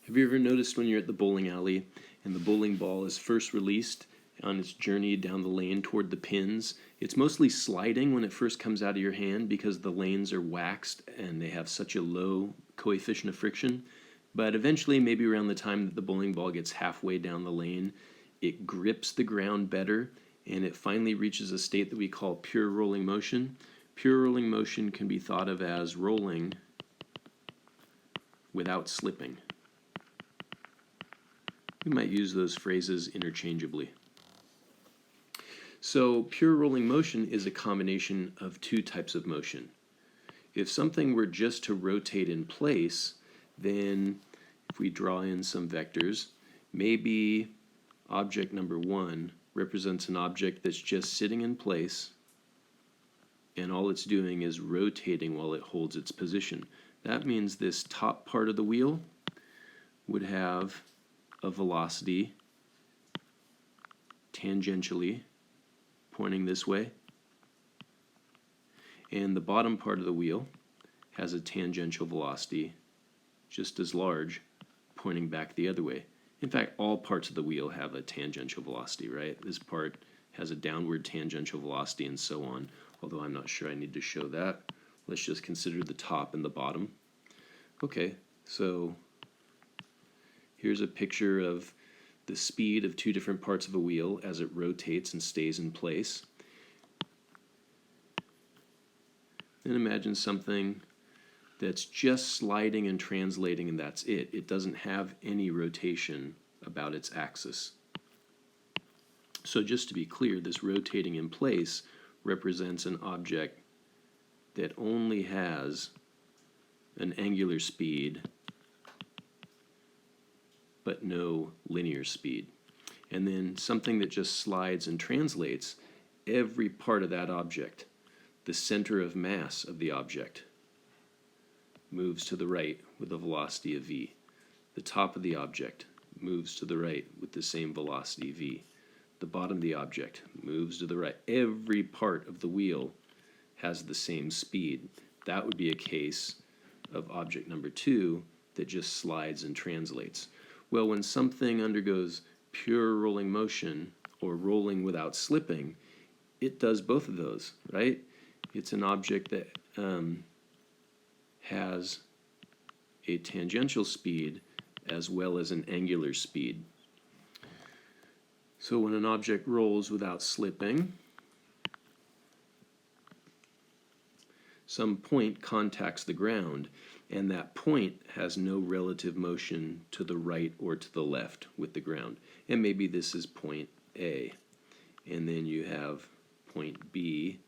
Have you ever noticed when you're at the bowling alley and the bowling ball is first released on its journey down the lane toward the pins? It's mostly sliding when it first comes out of your hand because the lanes are waxed and they have such a low coefficient of friction. But eventually, maybe around the time that the bowling ball gets halfway down the lane, it grips the ground better and it finally reaches a state that we call pure rolling motion. Pure rolling motion can be thought of as rolling without slipping. We might use those phrases interchangeably. So pure rolling motion is a combination of two types of motion. If something were just to rotate in place, then if we draw in some vectors, maybe object number 1 represents an object that's just sitting in place and all it's doing is rotating while it holds its position. That means this top part of the wheel would have a velocity tangentially pointing this way, and the bottom part of the wheel has a tangential velocity just as large pointing back the other way. In fact, all parts of the wheel have a tangential velocity, right? This part has a downward tangential velocity and so on, although I'm not sure I need to show that. Let's just consider the top and the bottom. Okay, so here's a picture of the speed of two different parts of a wheel as it rotates and stays in place. And imagine something that's just sliding and translating and that's it. It doesn't have any rotation about its axis. So just to be clear, this rotating in place represents an object that only has an angular speed but no linear speed. And then something that just slides and translates, every part of that object, the center of mass of the object, moves to the right with a velocity of v. The top of the object moves to the right with the same velocity v. The bottom of the object moves to the right. Every part of the wheel has the same speed. That would be a case of object number 2 that just slides and translates. Well, when something undergoes pure rolling motion or rolling without slipping, it does both of those, right? It's an object that has a tangential speed as well as an angular speed. So when an object rolls without slipping, some point contacts the ground, and that point has no relative motion to the right or to the left with the ground. And maybe this is point A. And then you have point B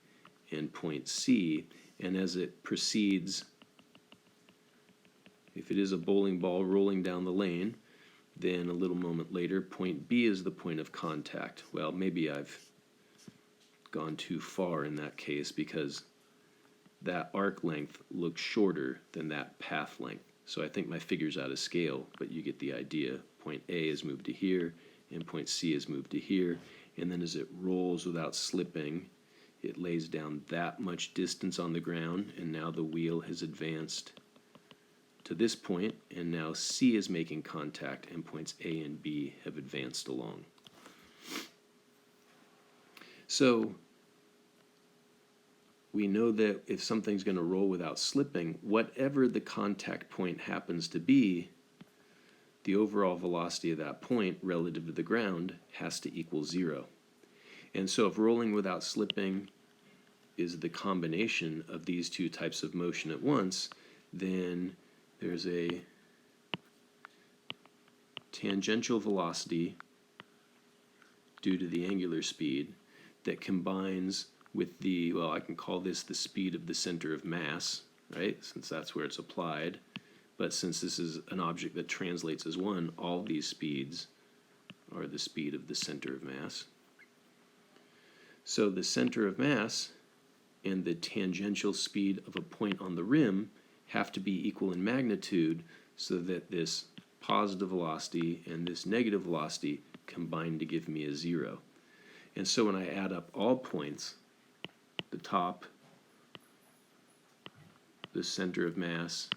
and point C, and as it proceeds, if it is a bowling ball rolling down the lane, then a little moment later, point B is the point of contact. Well, maybe I've gone too far in that case because that arc length looks shorter than that path length. So I think my figure's out of scale, but you get the idea. Point A is moved to here, and point C is moved to here, and then as it rolls without slipping, it lays down that much distance on the ground, and now the wheel has advanced to this point, and now C is making contact, and points A and B have advanced along. So we know that if something's going to roll without slipping, whatever the contact point happens to be, the overall velocity of that point relative to the ground has to equal 0. And so if rolling without slipping is the combination of these two types of motion at once, then there's a tangential velocity due to the angular speed that combines with the, well, I can call this the speed of the center of mass, right, since that's where it's applied. But since this is an object that translates as one, all these speeds are the speed of the center of mass. So the center of mass and the tangential speed of a point on the rim have to be equal in magnitude so that this positive velocity and this negative velocity combine to give me a 0. And so when I add up all points, the top, the center of mass,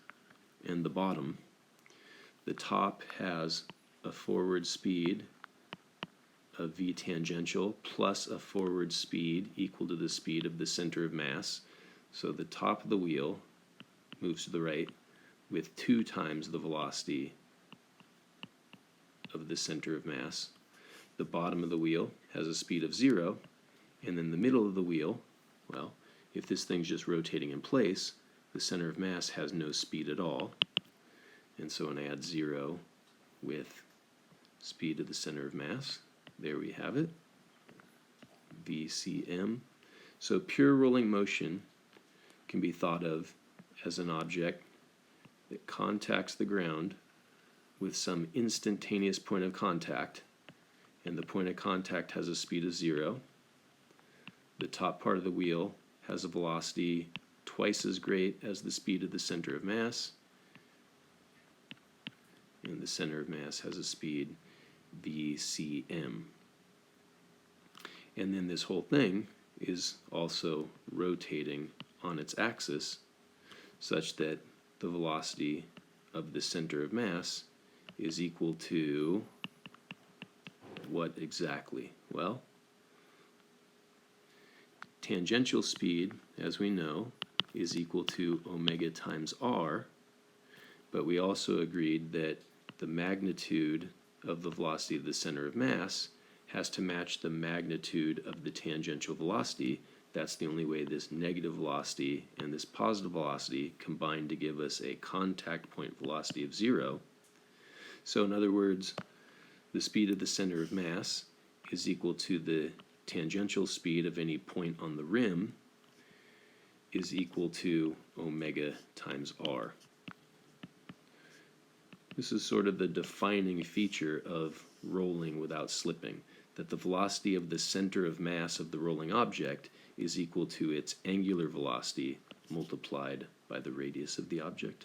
and the bottom, the top has a forward speed of v tangential plus a forward speed equal to the speed of the center of mass. So the top of the wheel moves to the right with 2 times the velocity of the center of mass. The bottom of the wheel has a speed of 0, and then the middle of the wheel, well, if this thing's just rotating in place, the center of mass has no speed at all. And so when I add 0 with speed of the center of mass, there we have it, VCM. So pure rolling motion can be thought of as an object that contacts the ground with some instantaneous point of contact, and the point of contact has a speed of 0. The top part of the wheel has a velocity twice as great as the speed of the center of mass, and the center of mass has a speed VCM. And then this whole thing is also rotating on its axis such that the velocity of the center of mass is equal to what exactly? Well, tangential speed, as we know, is equal to omega times r, but we also agreed that the magnitude of the velocity of the center of mass has to match the magnitude of the tangential velocity. That's the only way this negative velocity and this positive velocity combine to give us a contact point velocity of 0. So in other words, the speed of the center of mass is equal to the tangential speed of any point on the rim is equal to omega times r. This is sort of the defining feature of rolling without slipping, that the velocity of the center of mass of the rolling object is equal to its angular velocity multiplied by the radius of the object.